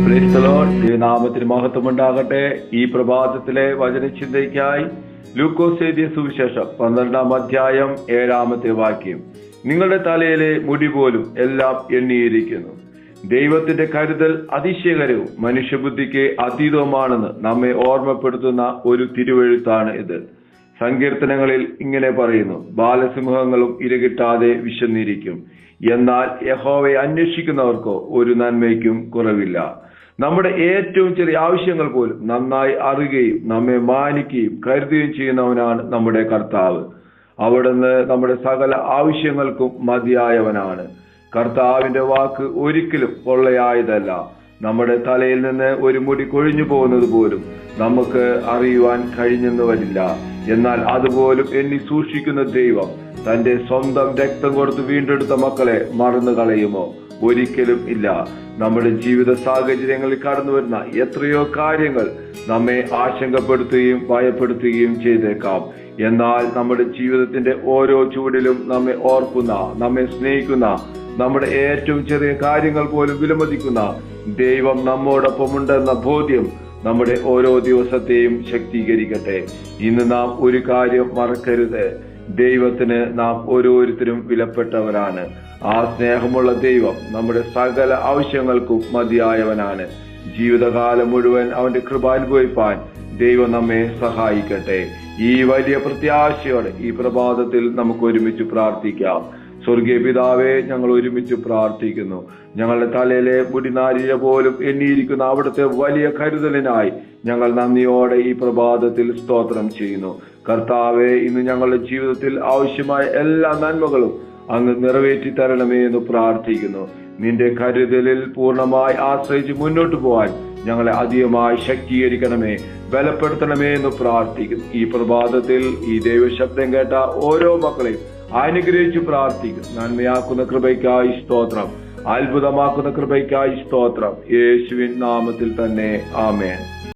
Praise the Lord. ദൈവനാമത്തിന് മഹത്വമുണ്ടാകട്ടെ. ഈ പ്രഭാതത്തിലെ വചനചിന്തയ്ക്കായി ലൂക്കോസ് എഴുതിയ സുവിശേഷം 12-ാം അധ്യായം 7-ാമത്തെ വാക്യം. നിങ്ങളുടെ തലയിലെ മുടി പോലും എല്ലാം എണ്ണിയിരിക്കുന്നു. ദൈവത്തിന്റെ കരുതൽ അതിശയകരവും മനുഷ്യബുദ്ധിക്ക് അതീതവുമാണെന്ന് നമ്മെ ഓർമ്മപ്പെടുത്തുന്ന ഒരു തിരുവെഴുത്താണ് ഇത്. സങ്കീർത്തനങ്ങളിൽ ഇങ്ങനെ പറയുന്നു: ബാലസിംഹങ്ങളും ഇരകിട്ടാതെ വിശന്നിരിക്കും, എന്നാൽ യഹോവയെ അന്വേഷിക്കുന്നവർക്കോ ഒരു നന്മയ്ക്കും കുറവില്ല. നമ്മുടെ ഏറ്റവും ചെറിയ ആവശ്യങ്ങൾ പോലും നന്നായി അറിയുകയും നമ്മെ മാനിക്കുകയും കരുതുകയും ചെയ്യുന്നവനാണ് നമ്മുടെ കർത്താവ്. അവിടുന്ന് നമ്മുടെ സകല ആവശ്യങ്ങൾക്കും മതിയായവനാണ്. കർത്താവിന്റെ വാക്ക് ഒരിക്കലും പൊള്ളയായതല്ല. നമ്മുടെ തലയിൽ നിന്ന് ഒരു മുടി കൊഴിഞ്ഞു പോകുന്നത് പോലും നമുക്ക് അറിയുവാൻ കഴിഞ്ഞെന്ന് വരില്ല. എന്നാൽ അതുപോലും എണ്ണി സൂക്ഷിക്കുന്ന ദൈവം തന്റെ സ്വന്തം രക്തം കൊടുത്ത് വീണ്ടെടുത്ത മക്കളെ മറന്നു കളയുമോ? ഒരിക്കലും ഇല്ല. നമ്മുടെ ജീവിത സാഹചര്യങ്ങളിൽ കടന്നു വരുന്ന എത്രയോ കാര്യങ്ങൾ നമ്മെ ആശങ്കപ്പെടുത്തുകയും ഭയപ്പെടുത്തുകയും ചെയ്തേക്കാം. എന്നാൽ നമ്മുടെ ജീവിതത്തിന്റെ ഓരോ ചൂടിലും നമ്മെ ഓർക്കുന്ന, നമ്മെ സ്നേഹിക്കുന്ന, നമ്മുടെ ഏറ്റവും ചെറിയ കാര്യങ്ങൾ പോലും വിലമതിക്കുന്ന ദൈവം നമ്മോടൊപ്പമുണ്ടെന്ന ബോധ്യം നമ്മുടെ ഓരോ ദിവസത്തെയും ശക്തീകരിക്കട്ടെ. ഇന്ന് നാം ഒരു കാര്യം മറക്കരുത്: ദൈവത്തിന് നാം ഓരോരുത്തരും വിലപ്പെട്ടവരാണ്. ആ സ്നേഹമുള്ള ദൈവം നമ്മുടെ സകല ആവശ്യങ്ങൾക്കും മതിയായവനാണ്. ജീവിതകാലം മുഴുവൻ അവന്റെ കൃപ അനുഭവിപ്പാൻ ദൈവം നമ്മെ സഹായിക്കട്ടെ. ഈ വലിയ പ്രത്യാശയോടെ ഈ പ്രഭാതത്തിൽ നമുക്ക് ഒരുമിച്ച് പ്രാർത്ഥിക്കാം. സ്വർഗീയ പിതാവേ, ഞങ്ങൾ ഒരുമിച്ച് പ്രാർത്ഥിക്കുന്നു. ഞങ്ങളുടെ തലയിലെ മുടിനാരിഴ പോലും എണ്ണിയിരിക്കുന്ന അവിടുത്തെ വലിയ കരുതലിനായി ഞങ്ങൾ നന്ദിയോടെ ഈ പ്രഭാതത്തിൽ സ്തോത്രം ചെയ്യുന്നു. കർത്താവേ, ഇന്ന് ഞങ്ങളുടെ ജീവിതത്തിൽ ആവശ്യമായ എല്ലാ നന്മകളും അങ്ങ് നിറവേറ്റി തരണമേ എന്ന് പ്രാർത്ഥിക്കുന്നു. നിന്റെ കരുതലിൽ പൂർണ്ണമായി ആശ്രയിച്ച് മുന്നോട്ട് പോകാൻ ഞങ്ങളെ അധികമായി ശക്തീകരിക്കണമേ, ബലപ്പെടുത്തണമേ എന്ന് പ്രാർത്ഥിക്കുന്നു. ഈ പ്രഭാതത്തിൽ ഈ ദൈവശബ്ദം കേട്ട ഓരോ മക്കളെയും അനുഗ്രഹിച്ചു പ്രാർത്ഥിക്കുന്നു. നന്മയാക്കുന്ന കൃപയ്ക്കായി സ്തോത്രം, അത്ഭുതമാക്കുന്ന കൃപയ്ക്കായി സ്തോത്രം. യേശുവിൻ നാമത്തിൽ തന്നെ ആമേൻ.